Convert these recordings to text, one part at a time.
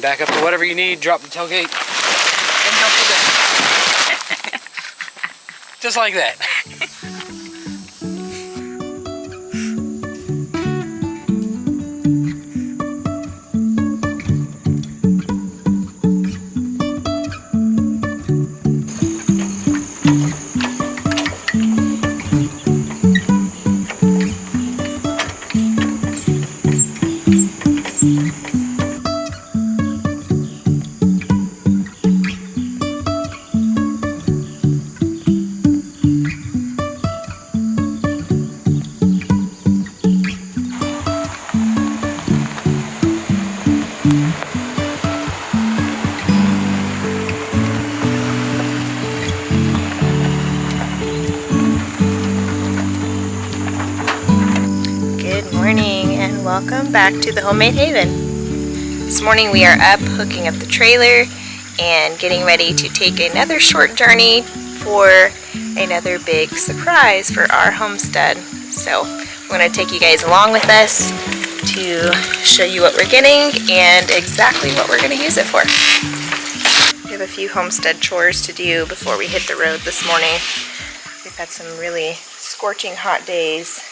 back up to whatever you need, drop the tailgate, and help with it. Just like that. Welcome back to the Homemade Haven. This morning we are up hooking up the trailer and getting ready to take another short journey for another big surprise for our homestead. So we're going to take you guys along with us to show you what we're getting and exactly what we're going to use it for. We have a few homestead chores to do before we hit the road this morning. We've had some really scorching hot days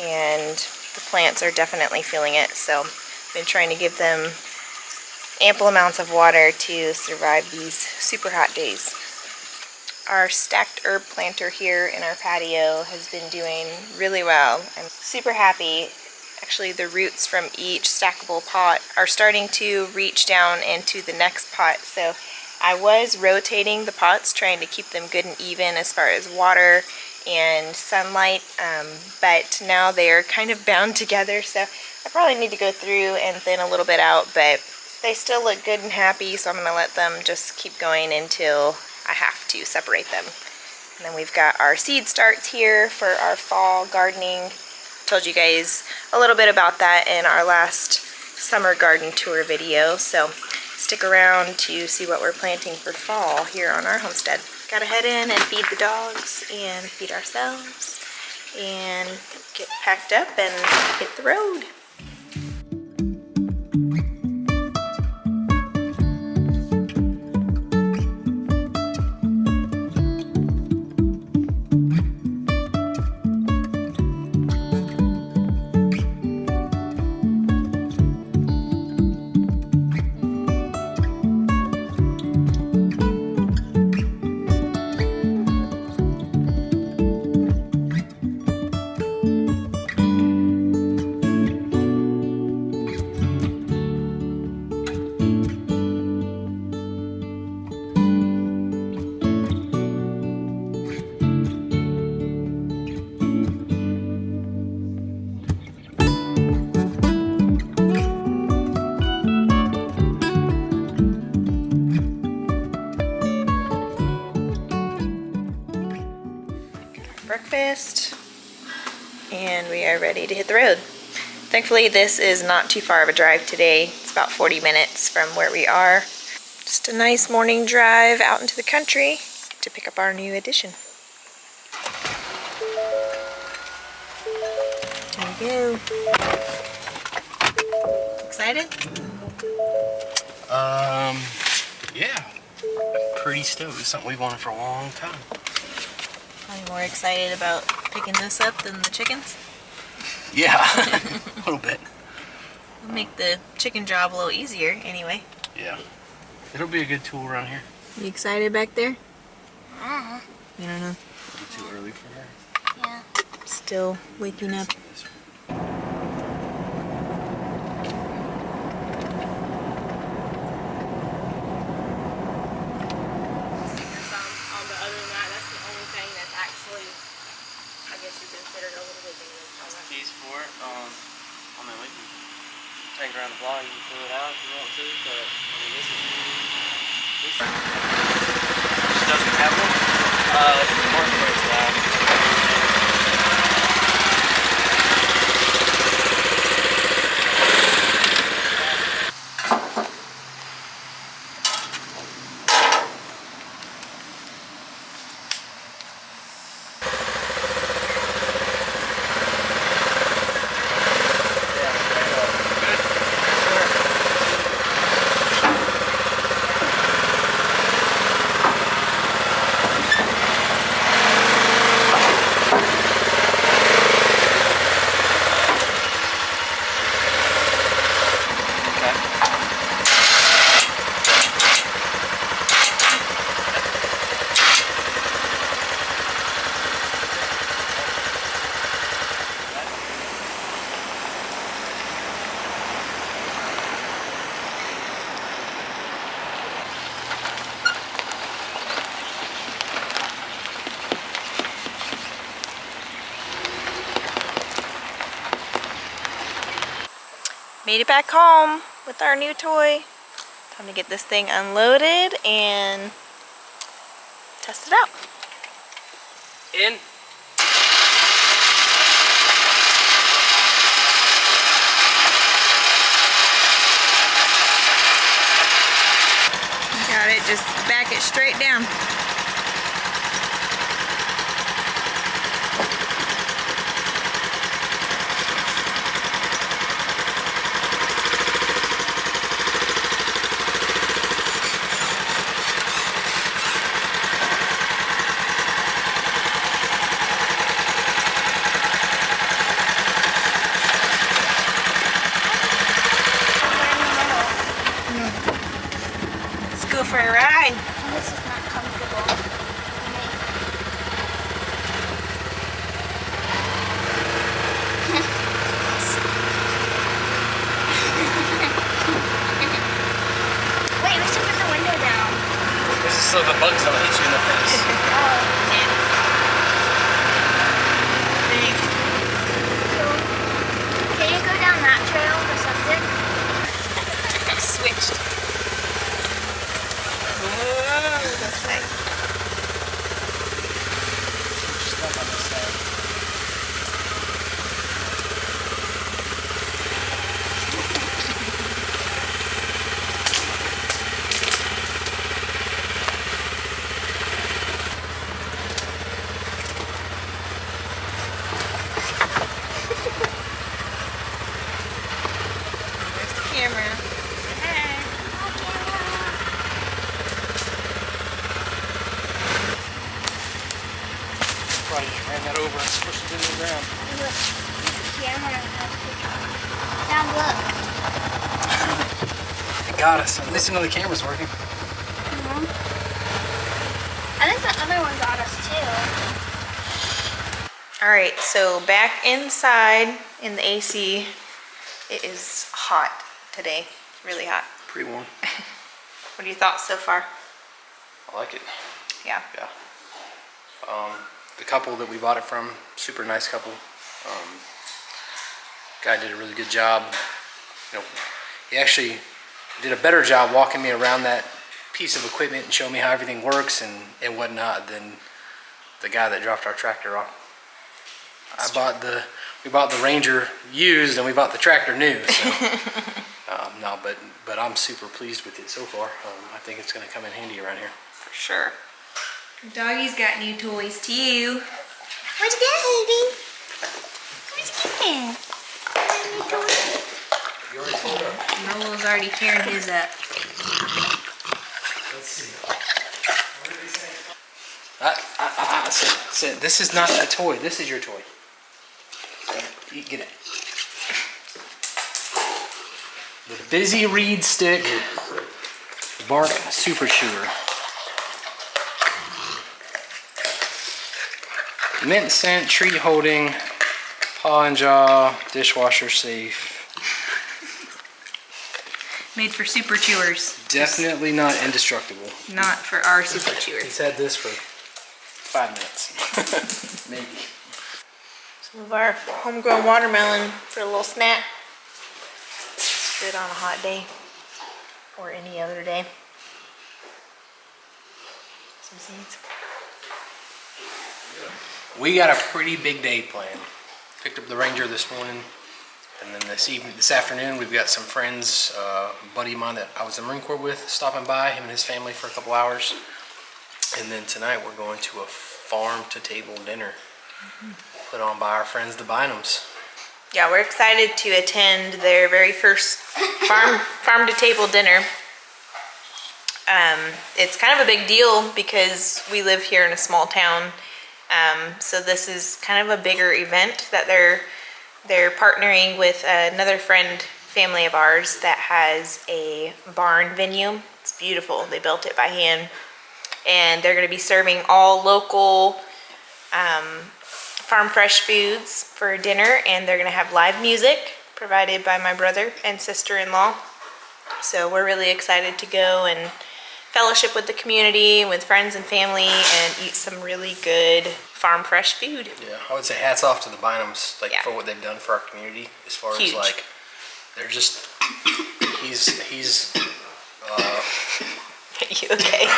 and the plants are definitely feeling it, so I've been trying to give them ample amounts of water to survive these super hot days. Our stacked herb planter here in our patio has been doing really well. I'm super happy. Actually, the roots from each stackable pot are starting to reach down into the next pot, so I was rotating the pots, trying to keep them good and even as far as water and sunlight, but now they're kind of bound together, so I probably need to go through and thin a little bit out, but they still look good and happy, so I'm going to let them just keep going until I have to separate them. And then we've got our seed starts here for our fall gardening. Told you guys a little bit about that in our last summer garden tour video, so stick around to see what we're planting for fall here on our homestead. Gotta head in and feed the dogs and feed ourselves and get packed up and hit the road. Breakfast, and we are ready to hit the road. Thankfully, this is not too far of a drive today. It's about 40 minutes from where we are. Just a nice morning drive out into the country to pick up our new addition. There we go. Excited? Yeah. Pretty stoked. It's something we've wanted for a long time. Are you more excited about picking this up than the chickens? Yeah, a little bit. It'll make the chicken job a little easier anyway. Yeah. It'll be a good tool around here. You excited back there? You don't know. Is it too early for her? Yeah. Still waking up. Keys for it. I mean, we can take around the block. You can fill it out if you want to. But I mean, this she doesn't have one. It's the mark plates now. Made it back home with our new toy. Time to get this thing unloaded and test it out. In. Got it, just back it straight down. Let's go for a ride. This is not comfortable. Wait, we should put the window down. This is so the bugs don't hit you in the face. Can you go down that trail or something? Switched. Whoa, that's nice. Stuff on this side. There's the camera. Probably just ran that over and squished it into the ground. Look, there's the camera. Now look. It got us. At least another camera's working. I think the other one got us too. All right, so back inside in the AC. It is hot today, really hot. Pretty warm. What are your thoughts so far? I like it. Yeah. Yeah. The couple that we bought it from, super nice couple. Guy did a really good job. You know, he actually did a better job walking me around that piece of equipment and showing me how everything works and whatnot than the guy that dropped our tractor off. We bought the Ranger used and we bought the tractor new. So, no, but I'm super pleased with it so far. I think it's going to come in handy around here. For sure. Doggy's got new toys too. What'd you get, baby? What'd you get? You already told her. Nolo's already tearing his up. Let's see. What did they say? Sit. This is not a toy. This is your toy. Get it. The Busy Reed Stick Bark Super Chewer. Mint scent, treat holding, paw and jaw, dishwasher safe. Made for super chewers. Definitely not indestructible. Not for our super chewers. He's had this for 5 minutes. Maybe. Some of our homegrown watermelon for a little snack. It's good on a hot day or any other day. Some seeds. We got a pretty big day planned. Picked up the Ranger this morning, and then this afternoon we've got some friends, a buddy of mine that I was in the Marine Corps with, stopping by, him and his family for a couple hours. And then tonight we're going to a farm-to-table dinner put on by our friends the Bynums. Yeah, we're excited to attend their very first farm-to-table dinner. It's kind of a big deal because we live here in a small town. So this is kind of a bigger event that they're partnering with another family of ours that has a barn venue. It's beautiful. They built it by hand, and they're going to be serving all local farm fresh foods for dinner, and they're going to have live music provided by my brother and sister-in-law. So we're really excited to go and fellowship with the community, with friends and family, and eat some really good farm fresh food. Yeah, I would say hats off to the Bynums, Yeah. for what they've done for our community as far Huge. as they're just, he's You okay?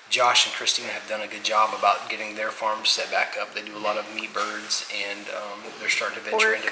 Josh and Christina have done a good job about getting their farm set back up. They do a lot of meat birds, and they're starting to venture Pork. into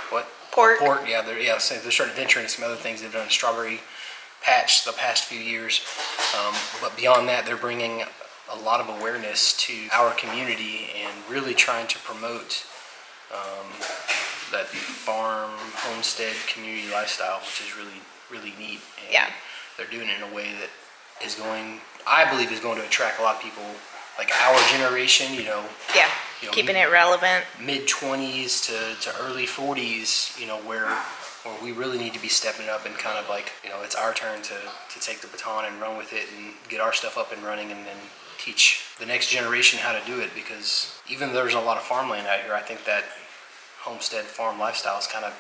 what? Pork. Pork. Yeah, so they're starting to venture into some other things. They've done a strawberry patch the past few years, but beyond that, they're bringing a lot of awareness to our community and really trying to promote that farm homestead community lifestyle, which is really neat. And Yeah. they're doing it in a way that is going, I believe, is going to attract a lot of people, like our generation, Yeah. You know, Keeping it relevant. mid-20s to early 40s, where we really need to be stepping up and kind of like, it's our turn to take the baton and run with it and get our stuff up and running, and then teach the next generation how to do it, because even though there's a lot of farmland out here, I think that homestead farm lifestyle is kind of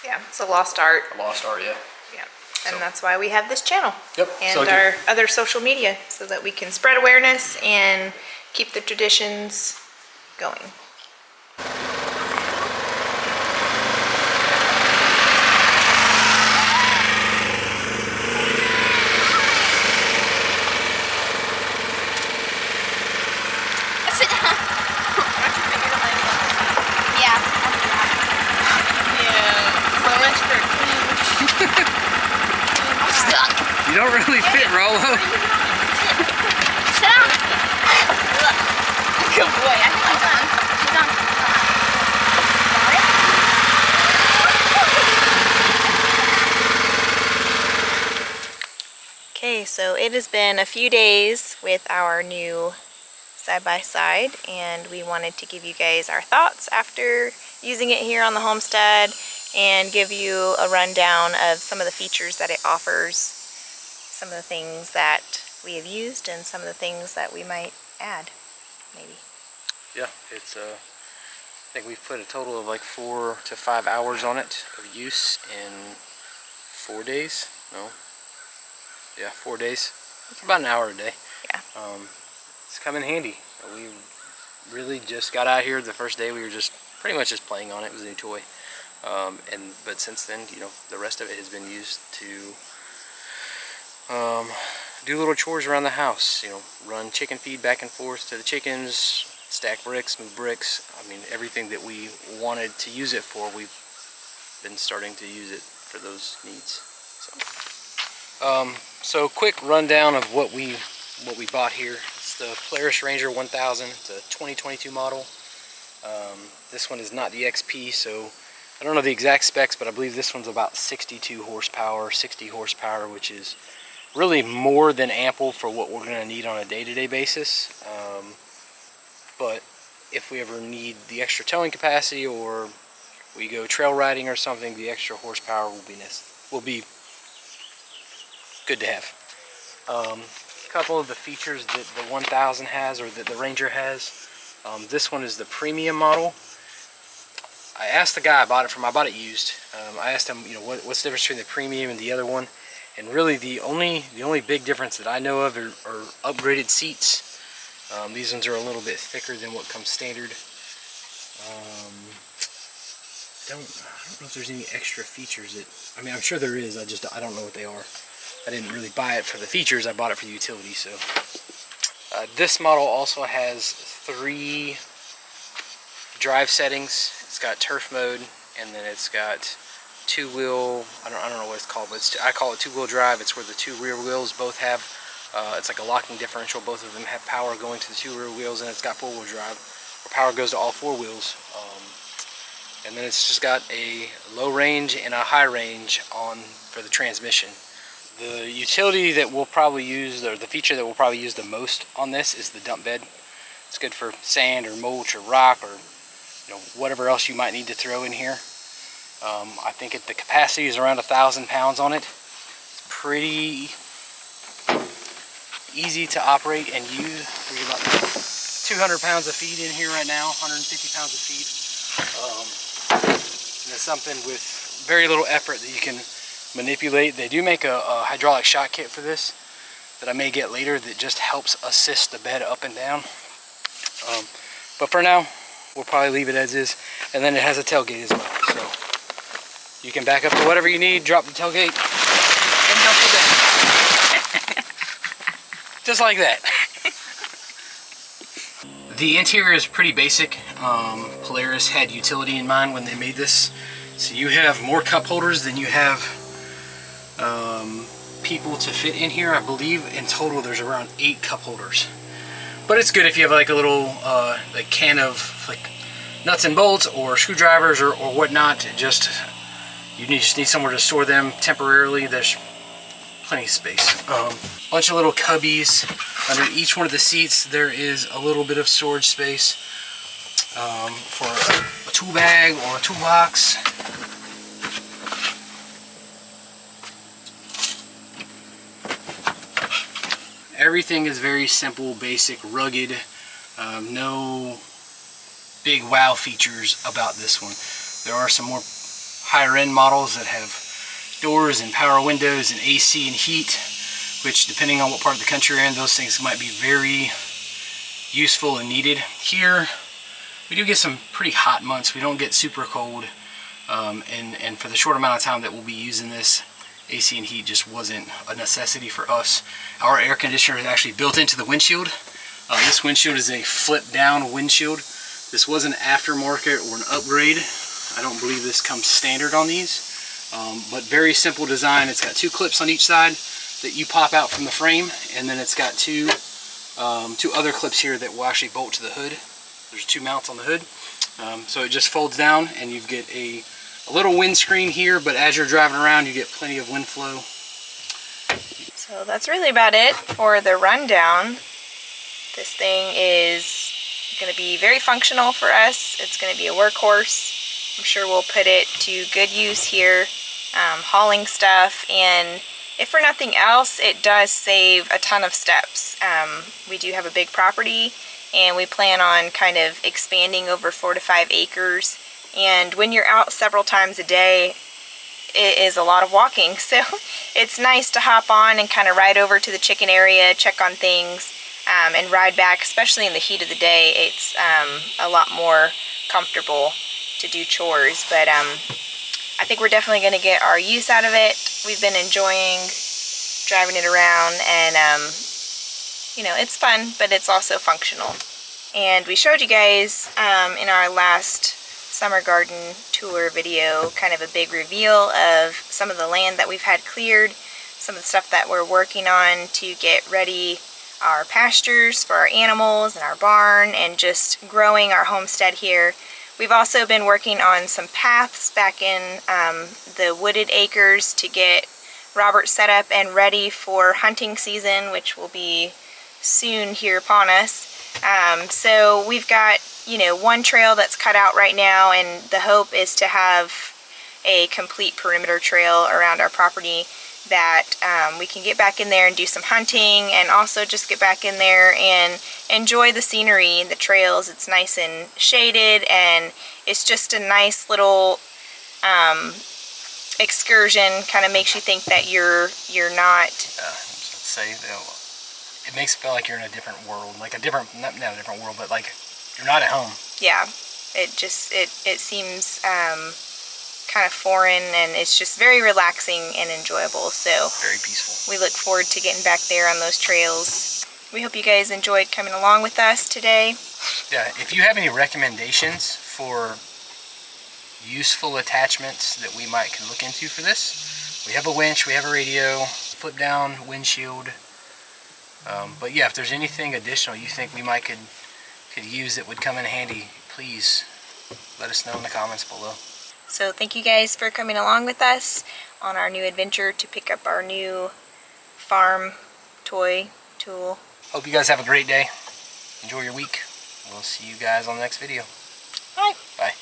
Yeah. It's a lost art. a lost art, yeah. Yeah. And So- that's why we have this channel. Yep. And So our other social media, so that we can spread awareness and keep the traditions going. Sit down. Yeah. So much for I'm stuck. You don't really fit, Rollo. Sit down. Look. Good boy. I think he's on. He's on. Okay, so it has been a few days with our new side-by-side, and we wanted to give you guys our thoughts after using it here on the homestead and give you a rundown of some of the features that it offers, some of the things that we have used, and some of the things that we might add, maybe. Yeah, it's I think we've put a total of like 4 to 5 hours on it of use in 4 days. No, yeah, 4 days. It's about an hour a day. Yeah. It's come in handy. We really just got out here the first day. We were just pretty much just playing on it. It was a new toy, but since then, the rest of it has been used to do little chores around the house. Run chicken feed back and forth to the chickens, stack bricks, move bricks. I mean, everything that we wanted to use it for, we've been starting to use it for those needs. So quick rundown of what we bought here. It's the Polaris Ranger 1000. It's a 2022 model. This one is not the XP, so I don't know the exact specs, but I believe this one's about 62 horsepower, 60 horsepower, which is really more than ample for what we're going to need on a day-to-day basis. But if we ever need the extra towing capacity, or we go trail riding or something, the extra horsepower will be good to have. A couple of the features that the 1000 has, or that the Ranger has. This one is the premium model. I asked the guy I bought it used. I asked him, what's the difference between the premium and the other one? And really, the only big difference that I know of are upgraded seats. These ones are a little bit thicker than what comes standard. I don't know if there's any extra features that, I mean, I'm sure there is. I don't know what they are. I didn't really buy it for the features. I bought it for the utility. So this model also has 3 drive settings. It's got turf mode, and then it's got 2-wheel. I don't know what it's called, but I call it 2-wheel drive. It's where the 2 rear wheels both have. It's like a locking differential. Both of them have power going to the 2 rear wheels, and it's got 4-wheel drive, where power goes to all 4 wheels. And then it's just got a low range and a high range for the transmission. The utility that we'll probably use, or the feature that we'll probably use the most on this, is the dump bed. It's good for sand or mulch or rock, or whatever else you might need to throw in here. I think the capacity is around 1,000 pounds on it. It's pretty easy to operate and use. We get about 200 pounds of feed in here right now, 150 pounds of feed. And it's something with very little effort that you can manipulate. They do make a hydraulic shock kit for this that I may get later that just helps assist the bed up and down. But for now, we'll probably leave it as is. And then it has a tailgate as well. So You can back up to whatever you need, drop the tailgate, and jump the bed. Just like that. The interior is pretty basic. Polaris had utility in mind when they made this. So you have more cup holders than you have people to fit in here. I believe in total there's around 8 cup holders. But it's good if you have like a little like can of like nuts and bolts or screwdrivers or whatnot. You just need somewhere to store them temporarily. There's plenty of space. Bunch of little cubbies. Under each one of the seats there is a little bit of storage space for a tool bag or a toolbox. Everything is very simple, basic, rugged. No big wow features about this one. There are some more higher end models that have doors and power windows and AC and heat, which depending on what part of the country you're in, those things might be very useful and needed. Here we do get some pretty hot months. We don't get super cold, and for the short amount of time that we'll be using this, AC and heat just wasn't a necessity for us. Our air conditioner is actually built into the windshield. This windshield is a flip down windshield. This was an aftermarket or an upgrade. I don't believe this comes standard on these, but very simple design. It's got 2 clips on each side that you pop out from the frame, and then it's got two other clips here that will actually bolt to the hood. There's 2 mounts on the hood, so it just folds down, and you get a little windscreen here, but as you're driving around you get plenty of wind flow. So that's really about it for the rundown. This thing is going to be very functional for us. It's going to be a workhorse. I'm sure we'll put it to good use here, hauling stuff, and if for nothing else, it does save a ton of steps. We do have a big property, and we plan on kind of expanding over 4 to 5 acres. And when you're out several times a day, it is a lot of walking. So it's nice to hop on and kind of ride over to the chicken area, check on things, and ride back. Especially in the heat of the day, it's a lot more comfortable to do chores. But I think we're definitely going to get our use out of it. We've been enjoying driving it around, and you know, it's fun, but it's also functional. And we showed you guys in our last summer garden tour video kind of a big reveal of some of the land that we've had cleared, some of the stuff that we're working on to get ready our pastures for our animals and our barn, and just growing our homestead here. We've also been working on some paths back in the wooded acres to get Robert set up and ready for hunting season, which will be soon here upon us. So we've got, you know, one trail that's cut out right now, and the hope is to have a complete perimeter trail around our property that we can get back in there and do some hunting, and also just get back in there and enjoy the scenery and the trails. It's nice and shaded, and it's just a nice little excursion. Kind of makes you think that you're not. Let's say though, it makes it feel like you're in a different world, like a different, not a different world, but like you're not at home. Yeah, it just it seems kind of foreign, and it's just very relaxing and enjoyable. So Very peaceful. we look forward to getting back there on those trails. We hope you guys enjoyed coming along with us today. Yeah, if you have any recommendations for useful attachments that we might can look into for this, we have a winch, we have a radio, flip down windshield. But yeah, if there's anything additional you think we might could use that would come in handy, please let us know in the comments below. So thank you guys for coming along with us on our new adventure to pick up our new farm toy tool. Hope you guys have a great day. Enjoy your week. We'll see you guys on the next video. Bye. Bye.